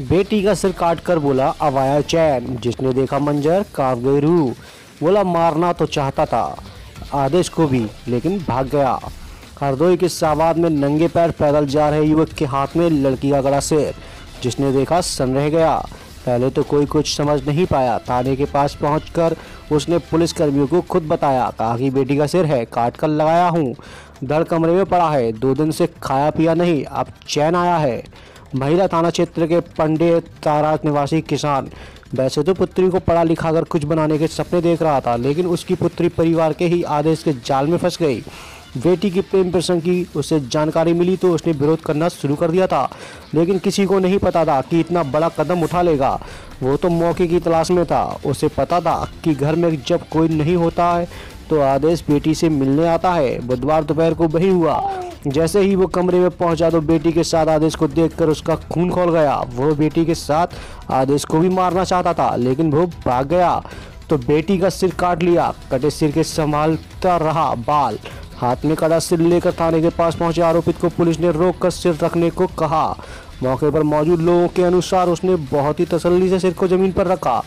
बेटी का सिर काटकर बोला अब आया चैन। जिसने देखा मंजर कांप गई रूह। बोला मारना तो चाहता था आदेश को भी, लेकिन भाग गया। हरदोई के सावाद में नंगे पैर पैदल जा रहे युवक के हाथ में लड़की का गड़ा सिर। जिसने देखा सन रह गया। पहले तो कोई कुछ समझ नहीं पाया। थाने के पास पहुंचकर उसने पुलिस कर्मियों को खुद बताया। कहा कि बेटी का सिर है, काट कर लगाया हूँ, धड़ कमरे में पड़ा है, 2 दिन से खाया पिया नहीं, अब चैन आया है। महिला थाना क्षेत्र के पंडित तारा निवासी किसान वैसे तो पुत्री को पढ़ा लिखा कर कुछ बनाने के सपने देख रहा था, लेकिन उसकी पुत्री परिवार के ही आदेश के जाल में फंस गई। बेटी की प्रेम प्रसंग की उसे जानकारी मिली तो उसने विरोध करना शुरू कर दिया था, लेकिन किसी को नहीं पता था कि इतना बड़ा कदम उठा लेगा। वो तो मौके की तलाश में था। उसे पता था कि घर में जब कोई नहीं होता है तो आदेश बेटी से मिलने आता है। बुधवार दोपहर को वही हुआ। जैसे ही वो कमरे में पहुंचा तो बेटी के साथ आदेश को देखकर उसका खून खौल गया। वो बेटी के साथ आदेश को भी मारना चाहता था, लेकिन वो भाग गया तो बेटी का सिर काट लिया। कटे सिर के संभालता रहा बाल। हाथ में कड़ा सिर लेकर थाने के पास पहुंचे आरोपित को पुलिस ने रोककर सिर रखने को कहा। मौके पर मौजूद लोगों के अनुसार उसने बहुत ही तसल्ली से सिर को जमीन पर रखा।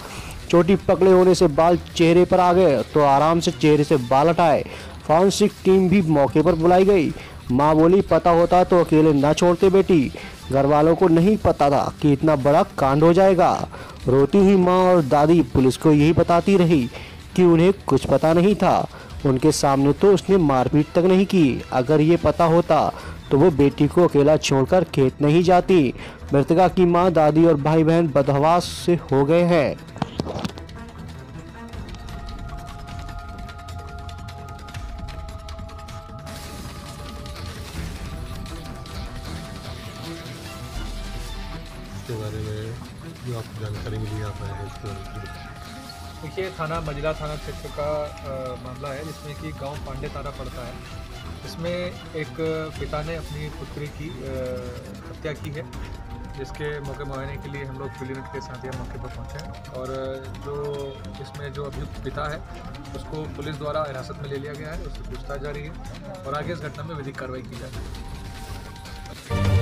चोटी पकड़े होने से बाल चेहरे पर आ गए तो आराम से चेहरे से बाल हटाए। फॉरेंसिक टीम भी मौके पर बुलाई गई। माँ बोली पता होता तो अकेले न छोड़ते बेटी। घर वालों को नहीं पता था कि इतना बड़ा कांड हो जाएगा। रोती हुई माँ और दादी पुलिस को यही बताती रही कि उन्हें कुछ पता नहीं था। उनके सामने तो उसने मारपीट तक नहीं की। अगर ये पता होता तो वो बेटी को अकेला छोड़कर खेत नहीं जाती। मृतका की मां, दादी और भाई बहन बदहवास से हो गए हैं। इसके बारे में जो आपको जानकारी मिली आप देखिए, थाना मजिला थाना क्षेत्र का मामला है जिसमें कि गांव पांडे तारा पड़ता है। इसमें एक पिता ने अपनी पुत्री की हत्या की है, जिसके मौके मुआयने के लिए हम लोग फील्ड यूनिट के साथ यहाँ मौके पर पहुँचे हैं। और जो अभियुक्त पिता है उसको पुलिस द्वारा हिरासत में ले लिया गया है। उससे पूछताछ जारी है और आगे इस घटना में विधिक कार्रवाई की जा रही है।